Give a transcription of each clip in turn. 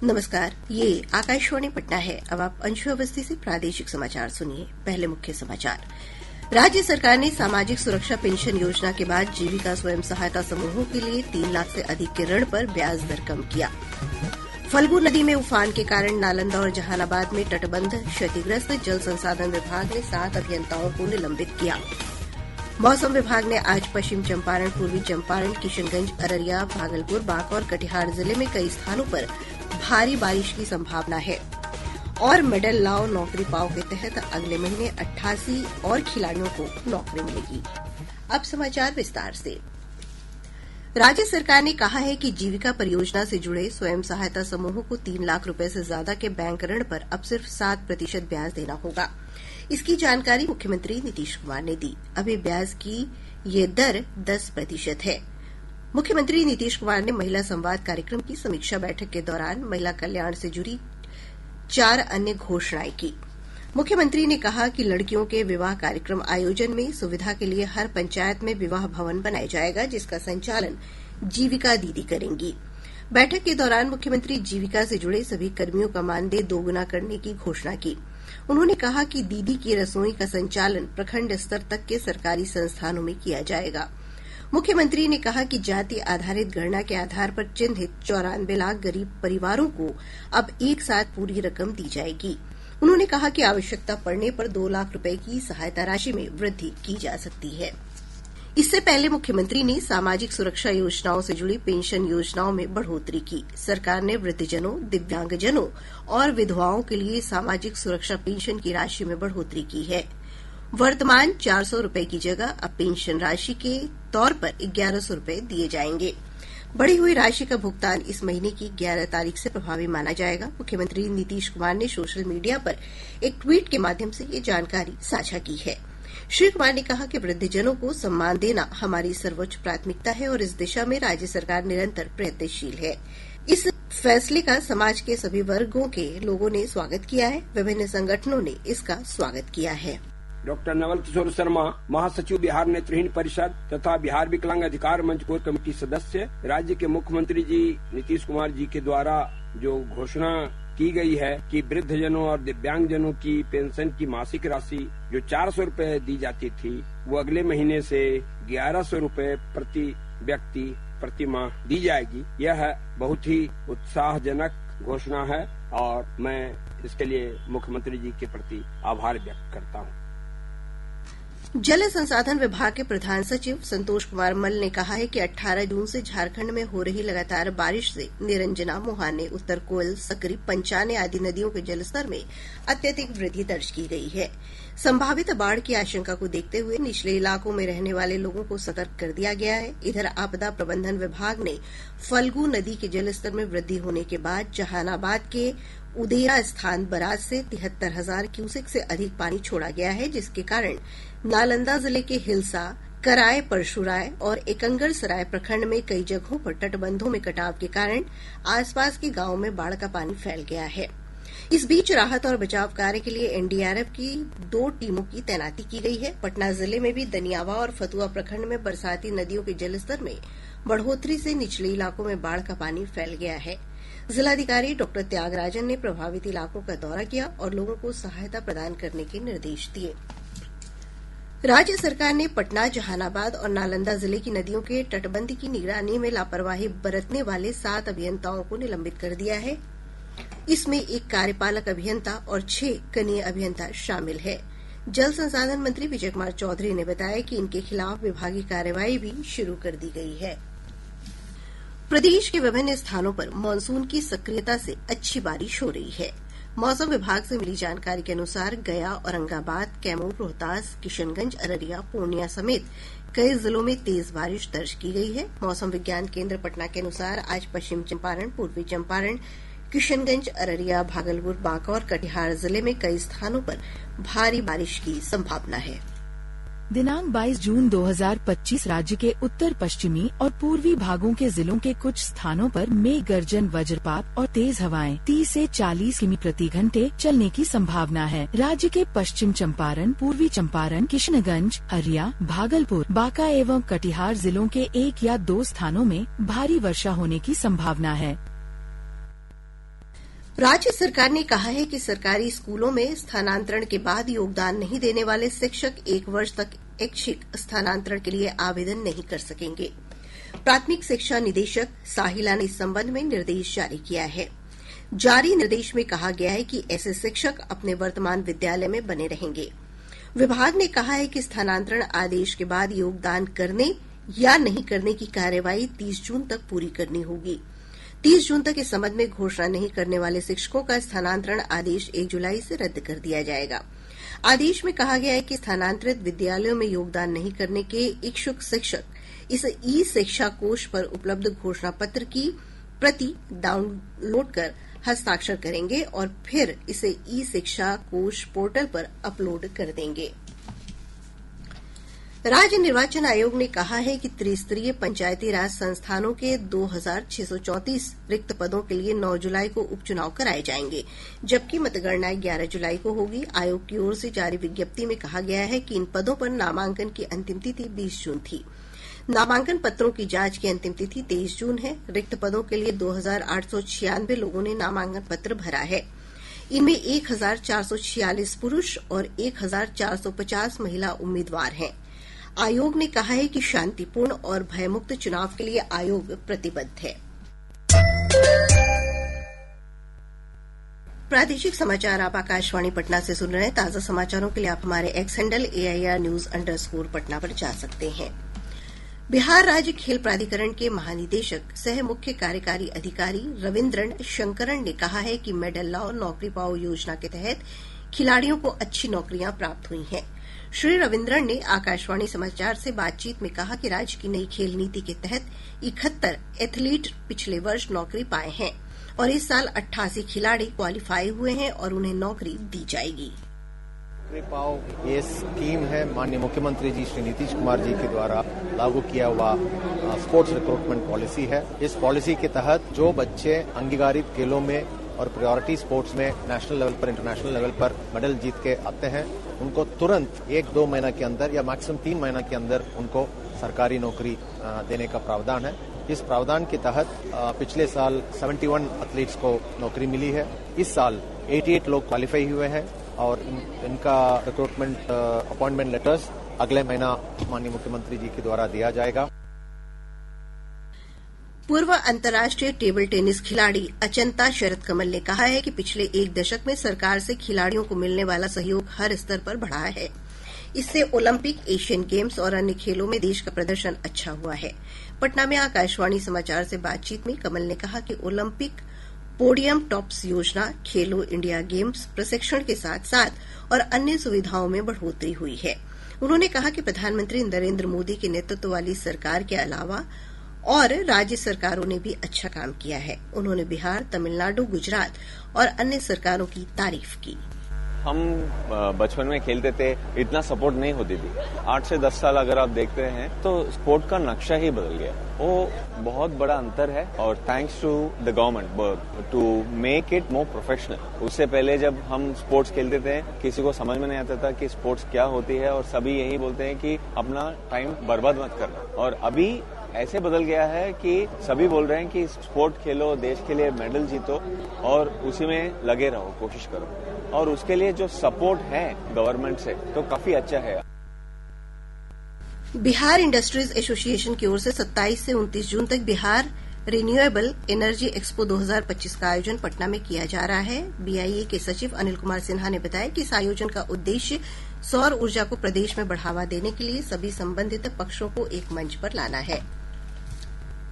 नमस्कार, ये आकाशवाणी पटना है। अब आप अंशु अवस्थी से प्रादेशिक समाचार सुनिए। पहले मुख्य समाचार। राज्य सरकार ने सामाजिक सुरक्षा पेंशन योजना के बाद जीविका स्वयं सहायता समूहों के लिए 3 लाख से अधिक के ऋण पर ब्याज दर कम किया। फल्गु नदी में उफान के कारण नालंदा और जहानाबाद में तटबंध क्षतिग्रस्त। जल संसाधन विभाग ने 7 अभियंताओं को निलंबित किया। मौसम विभाग ने आज पश्चिम चंपारण, पूर्वी चंपारण, किशनगंज, अररिया, भागलपुर, बांका और कटिहार जिले में कई स्थानों पर भारी बारिश की संभावना है। और मेडल लाओ नौकरी पाओ के तहत अगले महीने 88 और खिलाड़ियों को नौकरी मिलेगी। अब समाचार विस्तार से। राज्य सरकार ने कहा है कि जीविका परियोजना से जुड़े स्वयं सहायता समूहों को 3 लाख रुपए से ज्यादा के बैंक ऋण पर अब सिर्फ 7% ब्याज देना होगा। इसकी जानकारी मुख्यमंत्री नीतीश कुमार ने दी। अभी ब्याज की ये दर 10% है। मुख्यमंत्री नीतीश कुमार ने महिला संवाद कार्यक्रम की समीक्षा बैठक के दौरान महिला कल्याण से जुड़ी 4 अन्य घोषणाएं की। मुख्यमंत्री ने कहा कि लड़कियों के विवाह कार्यक्रम आयोजन में सुविधा के लिए हर पंचायत में विवाह भवन बनाया जाएगा, जिसका संचालन जीविका दीदी करेंगी। बैठक के दौरान मुख्यमंत्री जीविका से जुड़े सभी कर्मियों का मानदेय दोगुना करने की घोषणा की। उन्होंने कहा कि दीदी की रसोई का संचालन प्रखंड स्तर तक के सरकारी संस्थानों में किया जाएगा। मुख्यमंत्री ने कहा कि जाति आधारित गणना के आधार पर चिन्हित 94 लाख गरीब परिवारों को अब एक साथ पूरी रकम दी जाएगी। उन्होंने कहा कि आवश्यकता पड़ने पर 2 लाख रुपए की सहायता राशि में वृद्धि की जा सकती है। इससे पहले मुख्यमंत्री ने सामाजिक सुरक्षा योजनाओं से जुड़ी पेंशन योजनाओं में बढ़ोतरी की। सरकार ने वृद्धजनों, दिव्यांगजनों और विधवाओं के लिए सामाजिक सुरक्षा पेंशन की राशि में बढ़ोतरी की है। वर्तमान 400 रुपए की जगह अब पेंशन राशि के तौर पर 1100 रुपए दिए जाएंगे। बढ़ी हुई राशि का भुगतान इस महीने की 11 तारीख से प्रभावी माना जाएगा। मुख्यमंत्री नीतीश कुमार ने सोशल मीडिया पर एक ट्वीट के माध्यम से ये जानकारी साझा की है। श्री कुमार ने कहा कि वृद्धजनों को सम्मान देना हमारी सर्वोच्च प्राथमिकता है और इस दिशा में राज्य सरकार निरंतर प्रयत्नशील है। इस फैसले का समाज के सभी वर्गों के लोगों ने स्वागत किया है। विभिन्न संगठनों ने इसका स्वागत किया है। डॉक्टर नवल किशोर शर्मा, महासचिव बिहार नेत्रहीन परिषद तथा बिहार विकलांग अधिकार मंच कोर कमेटी सदस्य। राज्य के मुख्यमंत्री जी नीतीश कुमार जी के द्वारा जो घोषणा की गई है कि वृद्धजनों और दिव्यांगजनों की पेंशन की मासिक राशि जो 400 रुपए दी जाती थी, वो अगले महीने से 1100 रुपए प्रति व्यक्ति प्रति माह दी जाएगी। यह बहुत ही उत्साहजनक घोषणा है और मैं इसके लिए मुख्यमंत्री जी के प्रति आभार व्यक्त करता हूँ। जल संसाधन विभाग के प्रधान सचिव संतोष कुमार मल्ल ने कहा है कि 18 जून से झारखंड में हो रही लगातार बारिश से निरंजना, मुहाने, उत्तर कोयल, सकरी, पंचाने आदि नदियों के जलस्तर में अत्यधिक वृद्धि दर्ज की गई है। संभावित बाढ़ की आशंका को देखते हुए निचले इलाकों में रहने वाले लोगों को सतर्क कर दिया गया है। इधर आपदा प्रबंधन विभाग ने फल्गु नदी के जलस्तर में वृद्धि होने के बाद जहानाबाद के उदेरा स्थान बराज से 73,000 क्यूसेक से अधिक पानी छोड़ा गया है, जिसके कारण नालंदा जिले के हिलसा, कराय, परशुराय और एकंगर सराय प्रखंड में कई जगहों पर तटबंधों में कटाव के कारण आसपास के गांवों में बाढ़ का पानी फैल गया है। इस बीच राहत और बचाव कार्य के लिए एनडीआरएफ की 2 टीमों की तैनाती की गई है। पटना जिले में भी दनियावा और फतुहा प्रखंड में बरसाती नदियों के जलस्तर में बढ़ोतरी से निचले इलाकों में बाढ़ का पानी फैल गया है। जिलाधिकारी डॉक्टर त्यागराजन ने प्रभावित इलाकों का दौरा किया और लोगों को सहायता प्रदान करने के निर्देश दिए। राज्य सरकार ने पटना, जहानाबाद और नालंदा जिले की नदियों के तटबंध की निगरानी में लापरवाही बरतने वाले 7 अभियंताओं को निलंबित कर दिया है। इसमें एक कार्यपालक अभियंता और 6 कनीय अभियंता शामिल है। जल संसाधन मंत्री विजय कुमार चौधरी ने बताया कि इनके खिलाफ विभागीय कार्रवाई भी शुरू कर दी गई है। प्रदेश के विभिन्न स्थानों पर मानसून की सक्रियता से अच्छी बारिश हो रही है। मौसम विभाग से मिली जानकारी के अनुसार गया, औरंगाबाद, कैमूर, रोहतास, किशनगंज, अररिया, पूर्णिया समेत कई जिलों में तेज बारिश दर्ज की गई है। मौसम विज्ञान केंद्र पटना के अनुसार आज पश्चिम चंपारण, पूर्वी चंपारण, किशनगंज, अररिया, भागलपुर, बांका और कटिहार जिले में कई स्थानों पर भारी बारिश की संभावना है। दिनांक 22 जून 2025 राज्य के उत्तर पश्चिमी और पूर्वी भागों के जिलों के कुछ स्थानों पर मेघ गर्जन, वज्रपात और तेज हवाएं 30 से 40 किमी प्रति घंटे चलने की संभावना है। राज्य के पश्चिम चंपारण, पूर्वी चंपारण, किशनगंज, अररिया, भागलपुर, बांका एवं कटिहार जिलों के 1 या 2 स्थानों में भारी वर्षा होने की संभावना है। राज्य सरकार ने कहा है कि सरकारी स्कूलों में स्थानांतरण के बाद योगदान नहीं देने वाले शिक्षक 1 वर्ष तक ऐच्छिक स्थानांतरण के लिए आवेदन नहीं कर सकेंगे। प्राथमिक शिक्षा निदेशक साहिला ने इस संबंध में निर्देश जारी किया है। जारी निर्देश में कहा गया है कि ऐसे शिक्षक अपने वर्तमान विद्यालय में बने रहेंगे। विभाग ने कहा है कि स्थानांतरण आदेश के बाद योगदान करने या नहीं करने की कार्यवाही 30 जून तक पूरी करनी होगी। 30 जून तक इस संबंध में घोषणा नहीं करने वाले शिक्षकों का स्थानांतरण आदेश 1 जुलाई से रद्द कर दिया जाएगा। आदेश में कहा गया है कि स्थानांतरित विद्यालयों में योगदान नहीं करने के इच्छुक शिक्षक इस ई शिक्षा कोष पर उपलब्ध घोषणा पत्र की प्रति डाउनलोड कर हस्ताक्षर करेंगे और फिर इसे ई शिक्षा कोष पोर्टल पर अपलोड कर देंगे। राज्य निर्वाचन आयोग ने कहा है कि त्रिस्तरीय पंचायती राज संस्थानों के 2634 रिक्त पदों के लिए 9 जुलाई को उपचुनाव कराए जाएंगे, जबकि मतगणना 11 जुलाई को होगी। आयोग की ओर से जारी विज्ञप्ति में कहा गया है कि इन पदों पर नामांकन की अंतिम तिथि 20 जून थी। नामांकन पत्रों की जांच की अंतिम तिथि 23 जून है। रिक्त पदों के लिए 2896 लोगों ने नामांकन पत्र भरा है। इनमें 1446 पुरुष और 1450 महिला उम्मीदवार हैं। आयोग ने कहा है कि शांतिपूर्ण और भयमुक्त चुनाव के लिए आयोग प्रतिबद्ध है। प्रादेशिक समाचार आप आकाशवाणी पटना से सुन रहे हैं। ताजा समाचारों के लिए आप हमारे एक्स हैंडल AIR_News_पटना पर जा सकते हैं। बिहार राज्य खेल प्राधिकरण के महानिदेशक सह मुख्य कार्यकारी अधिकारी रविन्द्रन शंकरन ने कहा है कि मेडल लाओ नौकरी पाओ योजना के तहत खिलाड़ियों को अच्छी नौकरियां प्राप्त हुई हैं। श्री रविन्द्रन ने आकाशवाणी समाचार से बातचीत में कहा कि राज्य की नई खेल नीति के तहत 71 एथलीट पिछले वर्ष नौकरी पाए हैं और इस साल 88 खिलाड़ी क्वालीफाई हुए हैं और उन्हें नौकरी दी जाएगी। पाओ ये स्कीम है माननीय मुख्यमंत्री जी श्री नीतीश कुमार जी के द्वारा लागू किया हुआ स्पोर्ट्स रिक्रूटमेंट पॉलिसी है। इस पॉलिसी के तहत जो बच्चे अंगीकारित खेलों में और प्रायोरिटी स्पोर्ट्स में नेशनल लेवल पर इंटरनेशनल लेवल पर मेडल जीत के आते हैं, उनको तुरंत 1-2 महीना के अंदर या मैक्सिमम 3 महीना के अंदर उनको सरकारी नौकरी देने का प्रावधान है। इस प्रावधान के तहत पिछले साल 71 एथलीट्स को नौकरी मिली है। इस साल 88 लोग क्वालिफाई हुए हैं और इनका रिक्रूटमेंट अपॉइंटमेंट लेटर्स अगले महीना माननीय मुख्यमंत्री जी के द्वारा दिया जाएगा। पूर्व अंतर्राष्ट्रीय टेबल टेनिस खिलाड़ी अचंता शरद कमल ने कहा है कि पिछले 1 दशक में सरकार से खिलाड़ियों को मिलने वाला सहयोग हर स्तर पर बढ़ा है। इससे ओलंपिक, एशियन गेम्स और अन्य खेलों में देश का प्रदर्शन अच्छा हुआ है। पटना में आकाशवाणी समाचार से बातचीत में कमल ने कहा कि ओलंपिक पोडियम टॉप्स योजना, खेलो इंडिया गेम्स प्रशिक्षण के साथ साथ और अन्य सुविधाओं में बढ़ोतरी हुई है। उन्होंने कहा कि प्रधानमंत्री नरेंद्र मोदी के नेतृत्व वाली सरकार के अलावा और राज्य सरकारों ने भी अच्छा काम किया है। उन्होंने बिहार, तमिलनाडु, गुजरात और अन्य सरकारों की तारीफ की। हम बचपन में खेलते थे, इतना सपोर्ट नहीं होती थी। 8 से 10 साल अगर आप देखते हैं तो स्पोर्ट का नक्शा ही बदल गया। वो बहुत बड़ा अंतर है और thanks to the government to make it more professional. उससे पहले जब हम स्पोर्ट्स खेलते थे किसी को समझ में नहीं आता था कि स्पोर्ट्स क्या होती है और सभी यही बोलते हैं कि अपना टाइम बर्बाद मत करना। और अभी ऐसे बदल गया है कि सभी बोल रहे हैं कि स्पोर्ट खेलो, देश के लिए मेडल जीतो और उसी में लगे रहो, कोशिश करो। और उसके लिए जो सपोर्ट है गवर्नमेंट से तो काफी अच्छा है। बिहार इंडस्ट्रीज एसोसिएशन की ओर से 27 से 29 जून तक बिहार रिन्यूएबल एनर्जी एक्सपो 2025 का आयोजन पटना में किया जा रहा है। बीआईए के सचिव अनिल कुमार सिन्हा ने बताया कि इस आयोजन का उद्देश्य सौर ऊर्जा को प्रदेश में बढ़ावा देने के लिए सभी संबंधित पक्षों को एक मंच पर लाना है।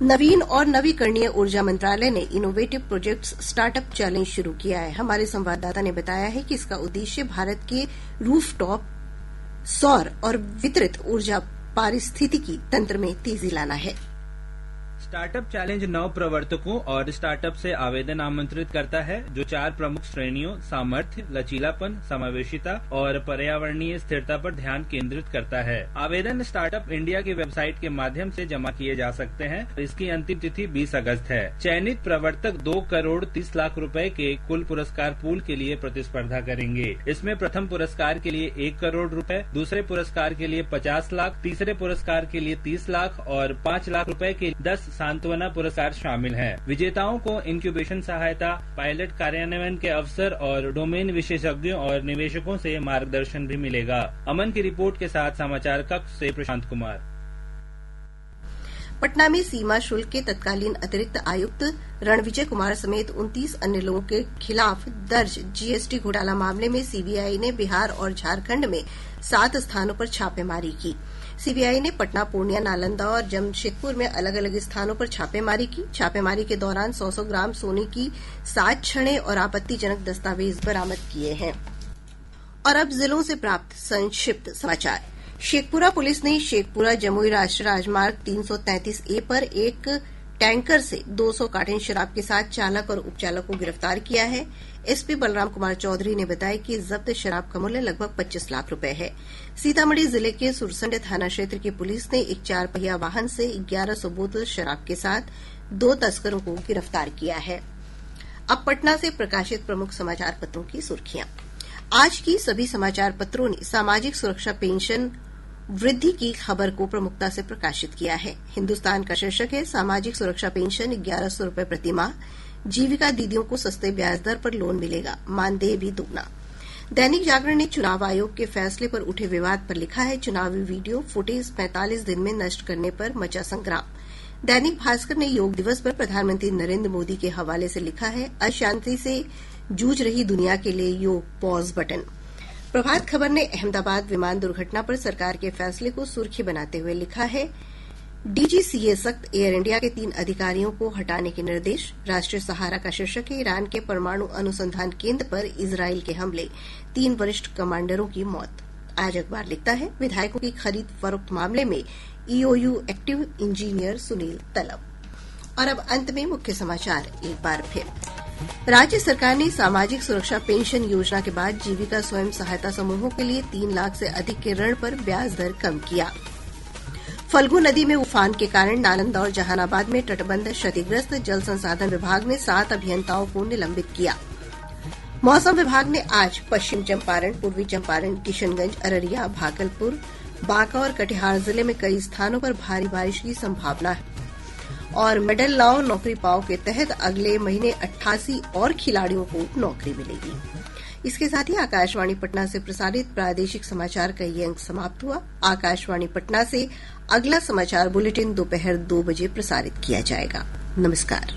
नवीन और नवीकरणीय ऊर्जा मंत्रालय ने इनोवेटिव प्रोजेक्ट्स स्टार्टअप चैलेंज शुरू किया है। हमारे संवाददाता ने बताया है कि इसका उद्देश्य भारत के रूफटॉप सौर और वितरित ऊर्जा पारिस्थितिकी तंत्र में तेजी लाना है। स्टार्टअप चैलेंज नव प्रवर्तकों और स्टार्टअप से आवेदन आमंत्रित करता है जो 4 प्रमुख श्रेणियों सामर्थ्य, लचीलापन, समावेशिता और पर्यावरणीय स्थिरता पर ध्यान केंद्रित करता है। आवेदन स्टार्टअप इंडिया की वेबसाइट के माध्यम से जमा किए जा सकते हैं। इसकी अंतिम तिथि 20 अगस्त है। चयनित प्रवर्तक 2 करोड़ 30 लाख रुपए के कुल पुरस्कार पूल के लिए प्रतिस्पर्धा करेंगे। इसमें प्रथम पुरस्कार के लिए 1 करोड़ रुपए, दूसरे पुरस्कार के लिए 50 लाख, तीसरे पुरस्कार के लिए 30 लाख और 5 लाख रुपए के 10 सांत्वना पुरस्कार शामिल हैं। विजेताओं को इंक्यूबेशन सहायता, पायलट कार्यान्वयन के अवसर और डोमेन विशेषज्ञों और निवेशकों से मार्गदर्शन भी मिलेगा। अमन की रिपोर्ट के साथ समाचार कक्ष से प्रशांत कुमार। पटना में सीमा शुल्क के तत्कालीन अतिरिक्त आयुक्त रणविजय कुमार समेत 29 अन्य लोगों के खिलाफ दर्ज जीएसटी घोटाला मामले में सीबीआई ने बिहार और झारखंड में 7 स्थानों पर छापेमारी की। सीबीआई ने पटना, पूर्णिया, नालंदा और जमशेदपुर में अलग अलग स्थानों पर छापेमारी की। छापेमारी के दौरान 100 ग्राम सोने की 7 छड़ें और आपत्तिजनक दस्तावेज बरामद किए हैं। और अब जिलों से प्राप्त संक्षिप्त समाचार। शेखपुरा पुलिस ने शेखपुरा जमुई राष्ट्रीय राजमार्ग 333A पर एक टैंकर से 200 कार्टन शराब के साथ चालक और उपचालक को गिरफ्तार किया है। एसपी बलराम कुमार चौधरी ने बताया कि जब्त शराब का मूल्य लगभग 25 लाख रुपए है। सीतामढ़ी जिले के सुरसंड थाना क्षेत्र की पुलिस ने एक 4 पहिया वाहन से 1100 बोतल शराब के साथ 2 तस्करों को गिरफ्तार किया है। अब पटना से प्रकाशित प्रमुख समाचार पत्रों की सुर्खियां। आज की सभी समाचार पत्रों ने सामाजिक सुरक्षा पेंशन वृद्धि की खबर को प्रमुखता से प्रकाशित किया है। हिन्दुस्तान का शीर्षक है, सामाजिक सुरक्षा पेंशन 1100 रुपए प्रतिमाह, जीविका दीदियों को सस्ते ब्याज दर पर लोन मिलेगा, मानदेय भी दुगना। दैनिक जागरण ने चुनाव आयोग के फैसले पर उठे विवाद पर लिखा है, चुनावी वीडियो फुटेज 45 दिन में नष्ट करने पर मचा संग्राम। दैनिक भास्कर ने योग दिवस पर प्रधानमंत्री नरेंद्र मोदी के हवाले से लिखा है, अशांति से जूझ रही दुनिया के लिए योग पॉज बटन। प्रभात खबर ने अहमदाबाद विमान दुर्घटना पर सरकार के फैसले को सुर्खी बनाते हुए लिखा है, डीजीसीए सख्त, एयर इंडिया के 3 अधिकारियों को हटाने के निर्देश। राष्ट्रीय सहारा का शीर्षक है, ईरान के परमाणु अनुसंधान केंद्र पर इजरायल के हमले, 3 वरिष्ठ कमांडरों की मौत। आज अखबार लिखता है, विधायकों की खरीद फरोख्त मामले में ईओयू एक्टिव, इंजीनियर सुनील तलब। और अब अंत में मुख्य समाचार एक बार फिर। राज्य सरकार ने सामाजिक सुरक्षा पेंशन योजना के बाद जीविका स्वयं सहायता समूहों के लिए 3 लाख से अधिक के ऋण पर ब्याज दर कम किया। फल्गु नदी में उफान के कारण नालंदा और जहानाबाद में तटबंध क्षतिग्रस्त, जल संसाधन विभाग ने 7 अभियंताओं को निलंबित किया। मौसम विभाग ने आज पश्चिम चंपारण, पूर्वी चंपारण, किशनगंज, अररिया, भागलपुर, बांका और कटिहार जिले में कई स्थानों पर भारी बारिश की संभावना है। और मेडल लाओ नौकरी पाओ के तहत अगले महीने 88 और खिलाड़ियों को नौकरी मिलेगी। इसके साथ ही आकाशवाणी पटना से प्रसारित प्रादेशिक समाचार का ये अंक समाप्त हुआ। आकाशवाणी पटना से अगला समाचार बुलेटिन दोपहर 2 बजे प्रसारित किया जाएगा। नमस्कार।